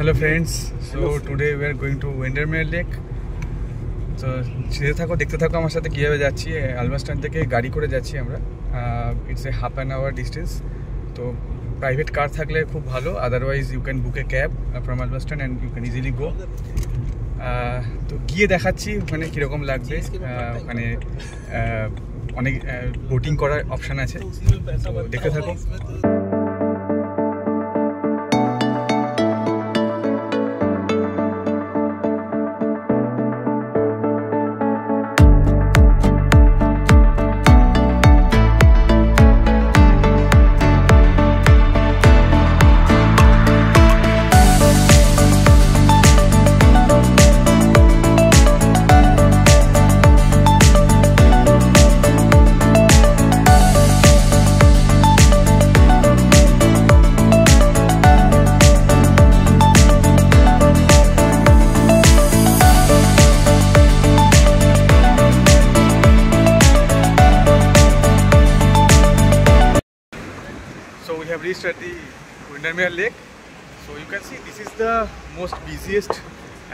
Hello friends, so today we are going to Windermere Lake. তো যেতে থাকো দেখতে থাকো আমার সাথে কীভাবে যাচ্ছি। আলবাস্টান থেকে গাড়ি করে যাচ্ছি আমরা। It's a half an hour distance. তো প্রাইভেট কার থাকলে খুব ভালো, otherwise you can book a cab from আলবাস্টান and you can easily go. তো গিয়ে দেখাচ্ছি ওখানে কীরকম লাগবে। ওখানে অনেক বোটিং করার অপশান আছে, তো দেখতে থাকো। So we have reached at the Windermere Lake. So you can see this is the most busiest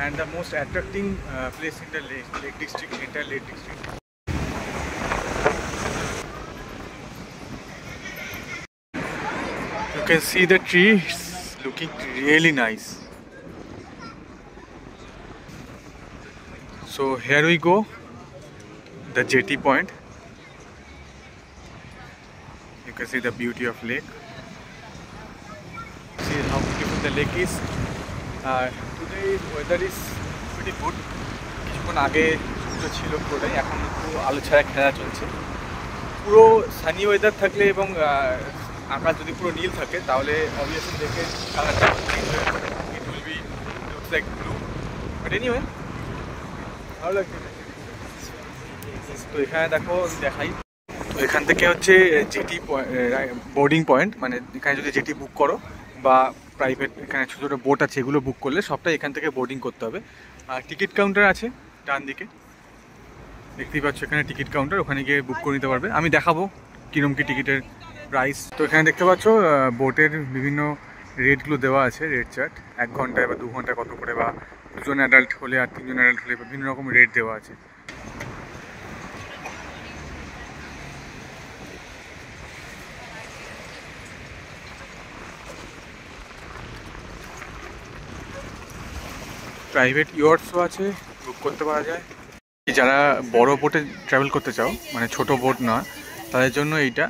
and the most attracting place in the Lake District, entire Lake District. You can see the trees looking really nice. So here we go, the jetty point. You can see the beauty of lake. See how beautiful the lake is. Today weather is pretty good. কিছুক্ষণ আগে সূর্য ছিল পুরোটাই, এখন একটু আলো ছায়া খেলা চলছে। পুরো সানি ওয়েদার থাকলে এবং আকাশ যদি পুরো নীল থাকে তাহলে অবভিয়াসলি দেখে কালারটা চেঞ্জ হয়ে যাবে। It will be looks like blue, but anyway ভালো লাগছে। তো এখানে দেখো দেখাই, তো এখান থেকে হচ্ছে জেটি বোর্ডিং পয়েন্ট, মানে এখানে যদি জেটি বুক করো বা প্রাইভেট এখানে ছোটো ছোটো বোট আছে এগুলো বুক করলে সবটাই এখান থেকে বোর্ডিং করতে হবে। আর টিকিট কাউন্টার আছে ডান দিকে, দেখতেই পাচ্ছ এখানে টিকিট কাউন্টার, ওখানে গিয়ে বুক করে নিতে পারবে। আমি দেখাবো কীরকম কী টিকিটের প্রাইস। তো এখানে দেখতে পাচ্ছ বোটের বিভিন্ন রেটগুলো দেওয়া আছে, রেট চার্ট, 1 ঘন্টায় বা 2 ঘন্টায় কত করে, বা 2 জন অ্যাডাল্ট হলে আর 3 জন অ্যাডাল্ট হলে বিভিন্ন রকম রেট দেওয়া আছে। প্রাইভেট ইয়টসও আছে, বুক করতে পারা যায়। যারা বড় বোটে ট্রাভেল করতে চাও, মানে ছোট বোট না, তাদের জন্য এইটা।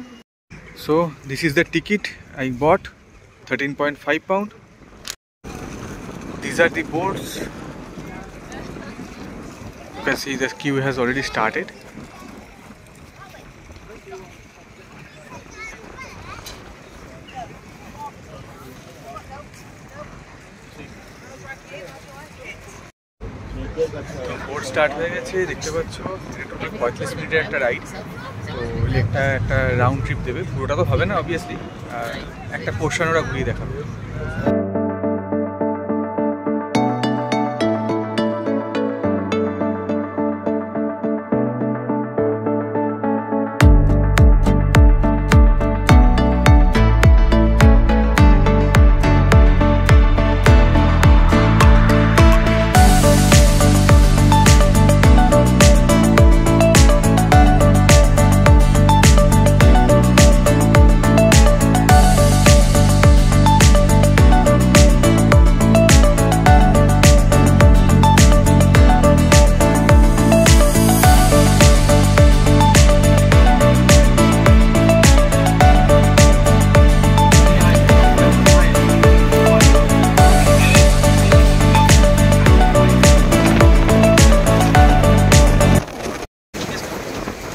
So this is the ticket I bought, 13.5 pound. These are the boats. You can see the queue has already started. Boat start হয়ে গেছে, দেখতে পাচ্ছ। টোটাল 35 মিনিটের একটা রাইড। তো লেকটা একটা রাউন্ড ট্রিপ দেবে, পুরোটা তো হবে না অবভিয়াসলি, একটা পোর্শন ওরা ঘুরিয়ে দেখাবে।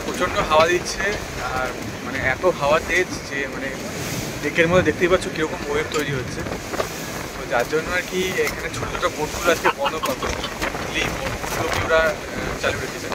প্রচণ্ড হাওয়া দিচ্ছে, আর মানে এত হাওয়া তেজ যে মানে লেকের মধ্যে দেখতেই পাচ্ছ কীরকম ওয়েভ তৈরি হচ্ছে। তো যার জন্য আর কি এখানে ছোটো ছোটো বোটগুলো আজকে বন্ধ করবো, এই বোটগুলোকে ওরা চালু রেখেছে।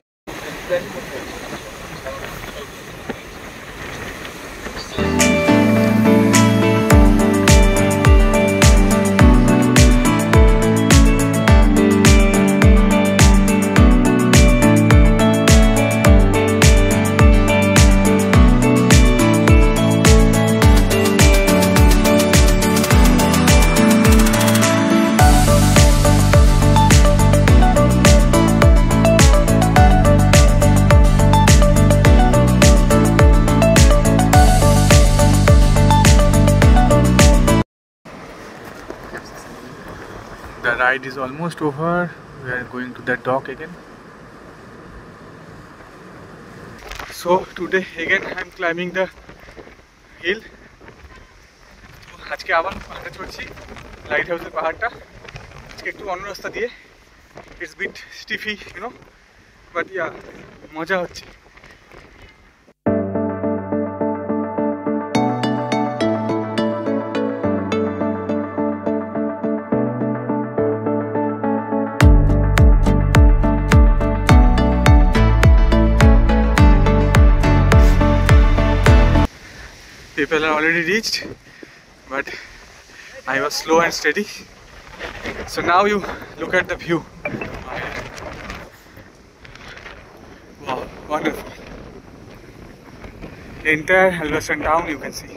The ride is almost over. We are going to the dock again. So today again I am climbing the hill. আজকে আবার পাহাড়ে চড়ছি, লাইট হাউসের পাহাড়টা। আজকে একটু অন্য রাস্তা দিয়ে, it's bit stiffy you know, but yeah মজা হচ্ছে। People are already reached, but I was slow and steady. So now you look at the view. Wow, wonderful. The entire Helveston town you can see.